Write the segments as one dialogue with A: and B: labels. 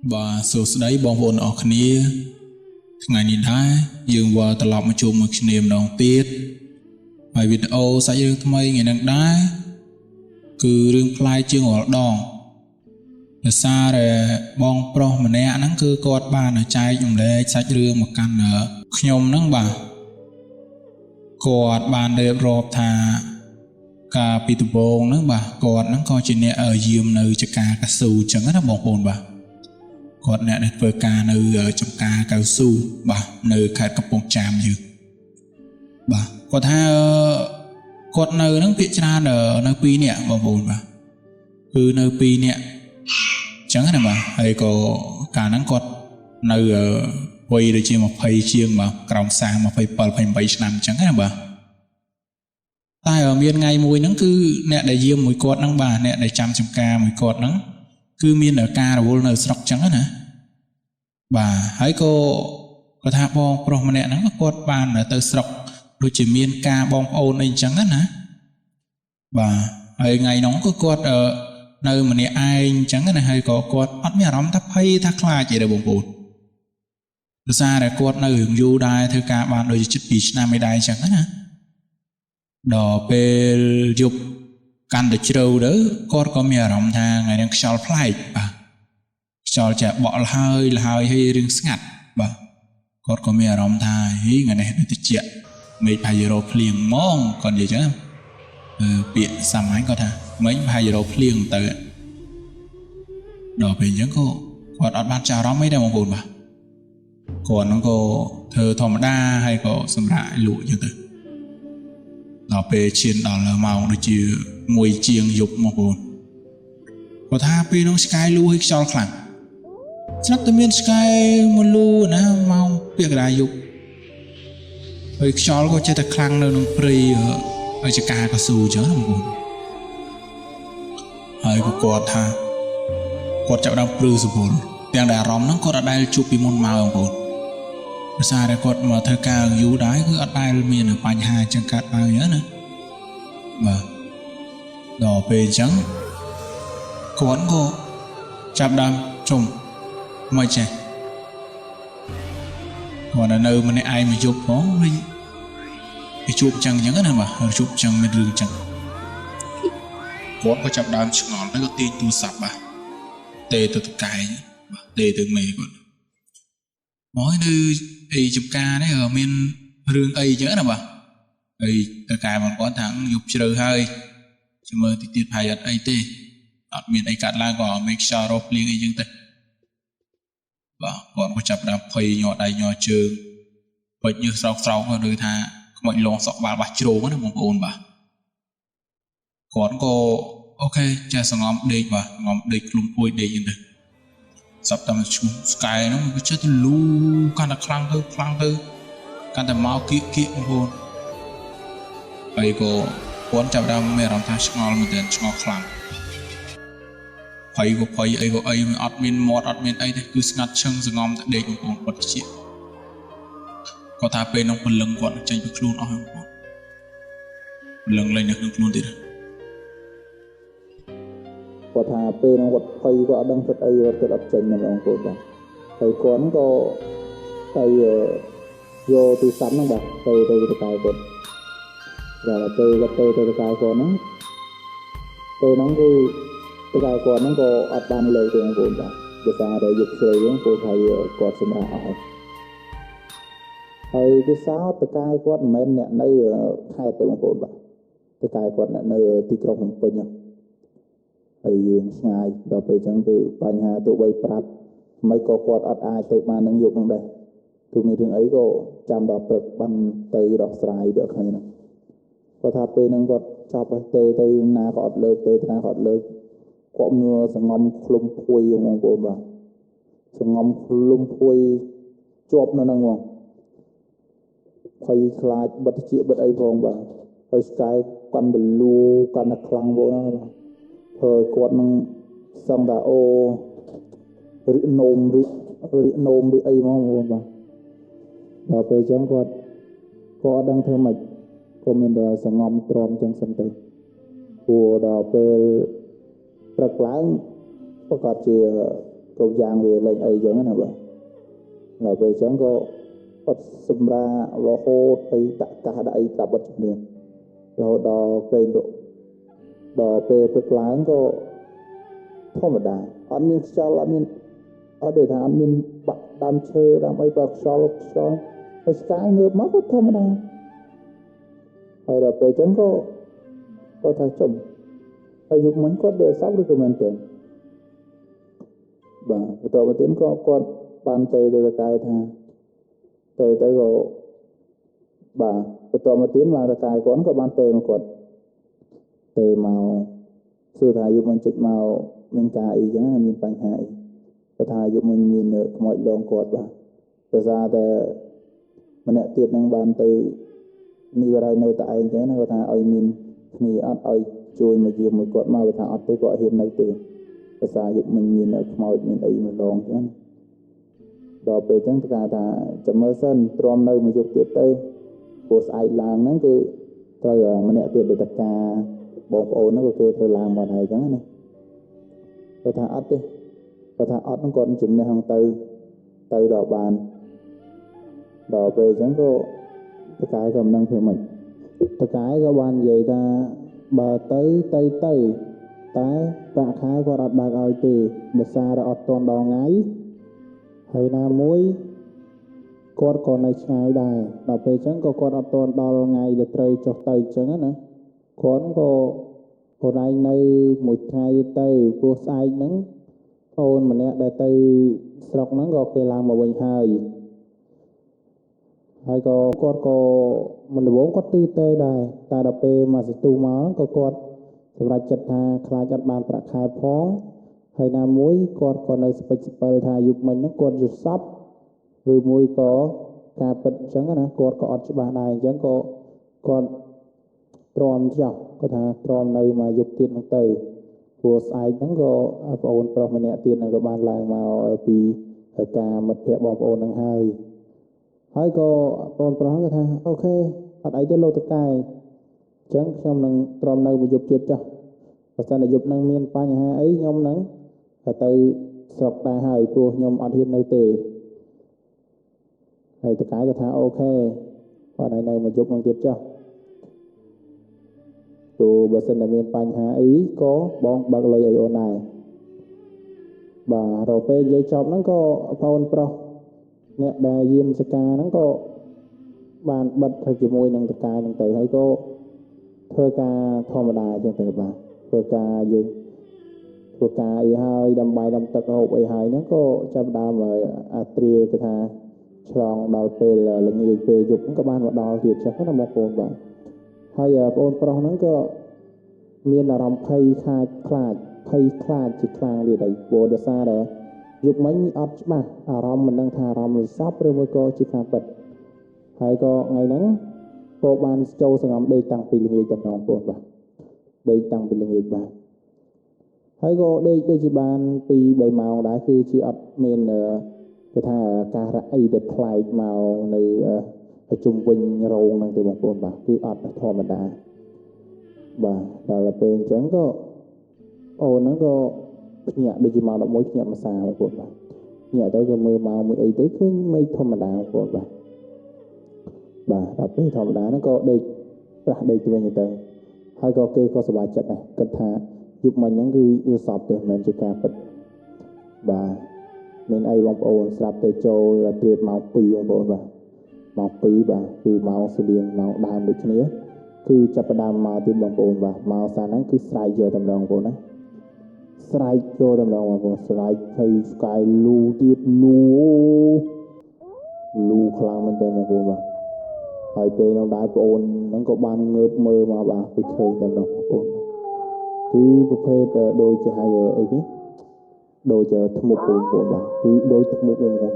A: Và số đấy bong vốn ở khía ngày nhìn thấy dương vào tập một chùm một niềm đồng tiết bài video sẽ dương tham ngày năng đá cứ rừng play chương ở đòn là xa rồi bong pro mà nè nắng cứ cọt ba ở trái dùng để sách rương một căn ở nhom nắng bà cọt bàn để rộp thà cả pít bông nắng bà cọt nắng coi chuyện nè ở giường nơi cho cả sù chẳng hết bong bồn bà cọt nè để vừa cả nơi ở trong cả cao su bà nơi khai cặp bông chạm dư bà có tha cọt nơi nắng bị cha ở nơi pi nè bong bồn bà cứ nơi pi nè chẳng hạn mà hay có cả nắng cọt nơi ở quay được chi một phay chiêng mà còng sang một phay bờ phay bảy năm chẳng hạn mà tai ở miền ngày mùi nắng cứ nè để diêm mùi cọt nắng bà nè để trăm ca mùi cọt nắng cứ miền ở ca rồi vô nơi sọc chẳng hạn hả bà hãy có tha bong pro mà nè nắng cọt bàn ở từ sọc đôi chỉ miền ca bong ôn này chẳng hạn hả bà hay ngày nóng có cọt ở nơi mà nè ai chẳng cái này hay có cọt bắt mẹ rắm thắp hay thắc la chỉ để bồn bồn ra để cọt nơi hưởng du đai theo cả bạn đôi chip beach nam mấy đai chẳng á đỏ pe dục căn được trâu đó cọt có mẹ rắm tha ngày đang shall flight bà shall chả bỏ hơi hay rừng ngặt bà cọt có mẹ rắm tha hí ngày này được chuyện mấy phải rồi liền mong còn gì chứ biển xăm ánh có tha mấy hai giờ liền tới đỏ về những cô còn ở ban chào đó mấy đây một buồn mà còn nó có thơ thòm đa hay có xâm rại lụi như thế đỏ về trên đỏ là màu được chỉ mùi chiêng dục một buồn có tha về nó sky lu hay cho khẳng chắc tự nhiên sky một lu nè màu việc đại dục rồi cho có chơi thật khăn nữa nó free ở chỉ ca có sù chớ một buồn hơi của cọt tha cọt chậu đang prư sụp bồn tiếng đà róm nó cọt ở đây chụp bị môn màu bồn xa đây cọt mà thơ ca dú đái cứ ở đây miền ở bánh hai chân cát bao nhớ nữa và đỏ bề trắng cọt cô chạp đam trùng mây trẻ còn ở nơi mà này ai mà chụp nó đi chụp chẳng nhớ nữa mà chụp chẳng bên rừng chẳng cọt có chạp đam ngọn nó có tin tu sạp bà tê từ cái tê từ mày còn nói như ấy chụp ca đấy ở miền rừng ấy nhớ nào bà ấy từ cái mà có thằng dục chơi hơi cho mơ thì tiết hay ấy tê ở miền ấy cắt la có make sure rope liên ấy chứ tê và còn có chập đạp phơi nhỏ đầy nhỏ trường bệnh như sọc vào đời tha mọi lon sọc bà bạch trâu nó một ồn bà còn có ok cha sang ngom đi và ngom đi luôn vui đi như thế sắp tầm chung sky nó cái chết lu can là khăng tư can là máu kỹ hồn vậy có cuốn chào đam mẹ làm thay ngom một tiền ngom khăng phải ấy có ấy mà admin mod admin ấy cứ ngắt chân sang ngom để những con bật chuyện có thà pe nó phần lưng còn tranh được luôn không lưng lên được luôn thì
B: có thà pe nó quật phay có đang thật ấy thật ấp chân là ông cô ta thầy con có thầy vô từ sắm nó bạc từ cái con rồi là từ cái con nó cứ cái con nó có ấp ban lời từ ông cô ta để xa để dục chơi với cô thầy có xem ra thầy cái sao từ cái con men nhận nơi hai từ ông cô ta từ cái con nhận nơi tì krong không phải nhau thì ngày đó về chẳng từ bài hà tụ bay prap mấy có quạt ở ai tự mà năng dụng trong đây tụi mình thường ấy có chạm đọc được bằng từ đọc sài được hay nào có thà pe năng có chọc tê tê na có lợp tê na có lợp có mưa sang ngâm khum phui ông cô bà sang ngâm khum phui chộp nó năng ngon khay khai bật chĩa bật ấy phong bà khay sky quan bẩn lu quan là khăng vô nó thời quạt năng sang đã ô rỉ nôm rỉ ấy mong mà đó về chẳng quạt có đang thơ mạch có mình đã sang ngâm tròn trong sân tây của đó về bạc láng có cả chỉ គ្រប់យ៉ាងវាលេងអីចឹងណាបាទដល់ពេលចឹងក៏អត់សម្រារហូតទៅតកាសដាក់អីប្រាប់បិទជំនាញរហូតដល់ពេលលក់ដល់ពេលព្រឹកឡើងក៏ធម្មតាអត់មានខ្យល់អត់មានអត់ដូចថាអត់មានបាក់ដើមឈើដើមអីបើខ្យល់ហើយស្កាយងើបមកក៏ធម្មតាហើយដល់ពេលចឹងក៏ថាចំហើយយុគមិញគាត់ដែលសັບឬក៏មែនទេបាទបន្តមកទៀតក៏គាត់បានទៅតកាយថាទៅក៏បាទបន្តមកទៀតមកតកាយគាត់ក៏បានទៅមកគាត់ទៅមកសួរថាយុគមិញជិតមកមានការអីចឹងមានបញ្ហាអីគាត់ថាយុគមិញមានខ្មោចលងគាត់បាទដោយសារតែម្នាក់ទៀតនឹងបានទៅនេះវាឲ្យនៅតែឯងចឹងណាគាត់ថាឲ្យមានគ្នាអត់ឲ្យជួយមកយាមមួយគាត់មកគាត់ថាអត់ទេគាត់ហ៊ាននៅទេដោយសារយុគមិញមានខ្មោចមានអីមកលងចឹងដល់ពេលចឹងគេថាចាំមើលសិនទ្រាំនៅមួយយប់ទៀតទៅព្រោះស្អែកឡើងហ្នឹងគឺត្រូវម្នាក់ទៀតទៅតកាបងប្អូនហ្នឹងក៏គេត្រូវឡើងមកហើយចឹងណាគាត់ថាអត់ទេគាត់ថាអត់ហ្នឹងគាត់ជំនះហ្នឹងទៅដល់បានដល់ពេលចឹងក៏តកាយក៏មិនដឹងធ្វើម៉េចតកាយក៏បាននិយាយថាបើទៅតែប្រាក់ខែគាត់អត់បើកឲ្យទេដោយសារតែអត់ទាន់ដល់ថ្ងៃហើយណាមួយគាត់ក៏នៅឆ្ងាយដែរដល់ពេលចឹងក៏គាត់អត់ទាន់ដល់ថ្ងៃដែលត្រូវចុះទៅចឹងណាគាត់ក៏ខ្លួនឯងនៅមួយថ្ងៃទៅព្រោះស្អែកហ្នឹងអូនម្នាក់ដែលទៅស្រុកហ្នឹងក៏គេឡើងមកវិញហើយក៏គាត់ក៏មិនដំបូងគាត់ទៅដែរតែដល់ពេលមកសទូមកហ្នឹងក៏គាត់សម្រាប់ចិត្តថាខ្លាចអត់បានប្រាក់ខែផងហើយណាមួយគាត់ក៏នៅស្ពេចស្ពិលថាយុគមិញហ្នឹងគាត់យល់សពឬមួយក៏ការពិតអញ្ចឹងណាគាត់ក៏អត់ច្បាស់ដែរអញ្ចឹងក៏គាត់ទ្រាំចោះគាត់ថាទ្រាំនៅមកយប់ទៀតហ្នឹងទៅព្រោះស្អែកហ្នឹងក៏បងអូនប្រុសម្នាក់ទៀតហ្នឹងក៏បានឡើងមកពីការមិត្តភក្តិបងប្អូនហ្នឹងហើយក៏បងប្រុសគាត់ថាអូខេអត់អីទេលោកតកែអញ្ចឹងខ្ញុំនឹងទ្រាំនៅមួយយប់ទៀតចោះបើសិនតែយប់ហ្នឹងមានបញ្ហាអីខ្ញុំនឹងទៅស្រុកដែរហើយព្រោះខ្ញុំអត់ហ៊ាននៅទេហើយតកែគាត់ថាអូខេគាត់ឲ្យនៅមួយយប់ហ្នឹងទៀតចោះព្រោះបើសិនតែមានបញ្ហាអីក៏បងបើកលុយឲ្យអូនដែរបាទរកពេលនិយាយចប់ហ្នឹងក៏បងប្រុសអ្នកដែលយាមសកាហ្នឹងក៏បានបិទទៅជាមួយនឹងតកែហ្នឹងទៅហើយក៏ធ្វើការធម្មតាអញ្ចឹងទៅបាទធ្វើការយើងធ្វើការអីហើយដាំបាយដាំទឹកហូបអីហើយហ្នឹងក៏ចាប់ដើមអាត្រាគេថាឆ្លងដល់ពេលល្ងាចពេលយប់ហ្នឹងក៏បានមកដល់ទៀតចឹងណាបងប្អូនបាទហើយបងប្រុសហ្នឹងក៏មានអារម្មណ៍ភ័យខ្លាចជាខ្លាំងទៀតហើយព្រោះដោយសារតែយប់មិញអត់ច្បាស់អារម្មណ៍មិនដឹងថាអារម្មណ៍សប្តិឬមួយក៏ជាការពិតហើយក៏ថ្ងៃហ្នឹងក៏បានចូលសង្ងំដេកតាំងពីល្ងាចតែម្ដងបងប្អូនបាទដេកតាំងពីល្ងាចបាទហើយក៏ដេកដូចជាបាន2-3ម៉ោងដែរគឺជាអត់មានគេថាការរ៉ាអីដែលប្លែកមកនៅជុំវិញរោងហ្នឹងទេបងប្អូនបាទគឺអត់ធម្មតាបាទដល់ពេលអញ្ចឹងក៏អូនហ្នឹងក៏ភ្ញាក់ដូចជាម៉ោង11ភ្ញាក់ម្សាបងប្អូនបាទភ្ញាក់ទៅក៏មើលម៉ោងមួយអីទៅឃើញមេឃធម្មតាបងប្អូនបាទដល់ពេលធម្មតាហ្នឹងក៏ដេកប្រាស់ដេកទៅវិញទៅហើយក៏គេក៏សប្បាយចិត្តដែរគិតថាយុគមិញហ្នឹងគឺយល់សពទេមិនមែនជាការពិតបាទមានអីបងប្អូនស្រាប់តែចូលត្រៀតម៉ោង2បងប្អូនបាទម៉ោង2បាទគឺម៉ោងស្តៀងម៉ោងដើមដូចគ្នាគឺចាប់ផ្ដើមមកទៀតបងប្អូនបាទមកសារហ្នឹងគឺស្រែកយកតែម្ដងបងប្អូនណាស្រែកយកតែម្ដងបងប្អូនស្រែកហើយស្កាយលូទៀតលូខ្លាំងមែនតើបងប្អូនបាទហើយពេលនោះដែរបងប្អូនហ្នឹងក៏បានងើបមើលមកបាទគឺឃើញតែម្ដងបងប្អូនគឺប្រភេទដូចជាហៅអីគេដូចធ្មប់បងប្អូនបាទគឺដូចធ្មប់បងប្អូន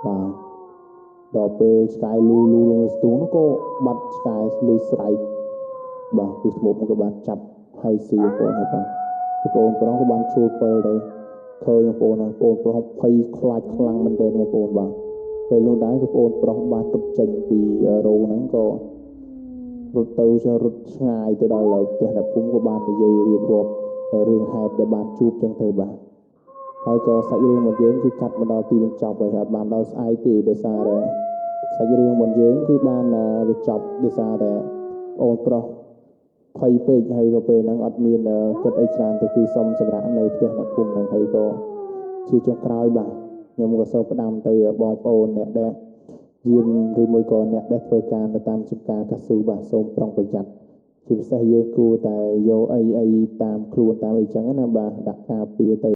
B: បាទដល់ពេលស្កាយលូលងស្ទូងនោះក៏បាត់ស្កាយលុយស្រែកបាទគឺធ្មប់ក៏បានចាប់ហើយស៊ីបងប្អូនហើយបាទបងប្អូនប្រុសក៏បានជួលពិលទៅឃើញបងប្អូនប្រុសភ័យខ្លាចខ្លាំងមែនទែនបងប្អូនបាទពេលនោះដែរបងប្អូនប្រុសបានរត់ចេញពីរោងហ្នឹងក៏រត់ទៅរត់ឆ្ងាយទៅដល់ផ្ទះអ្នកភូមិក៏បាននិយាយរៀបរាប់រឿងហេតុដែលបានជួបចឹងទៅបាទ ហើយក៏សាច់រឿងរបស់យើងគឺកាត់មកដល់ទីបញ្ចប់ហើយហើយបានដល់ស្អែកទេដោយសារតែសាច់រឿងរបស់យើងគឺបានវាចប់ដោយសារតែអូនប្រុសភ័យពេកហើយក៏ពេលហ្នឹងអត់មានគិតអីច្រើនទេគឺសុំសម្រាប់នៅផ្ទះអ្នកភូមិហ្នឹងហើយក៏ជាចុងក្រោយបាទខ្ញុំក៏សូមផ្ដាំទៅបងប្អូនអ្នកដែលយាមឬមួយក៏អ្នកដែលធ្វើការនៅតាមចំការកស៊ូបាទសូមប្រុងប្រយ័ត្នជាពិសេសយើងគួរតែយកអីតាមខ្លួនតាមអីចឹងណាបាទដាក់ការពារទៅ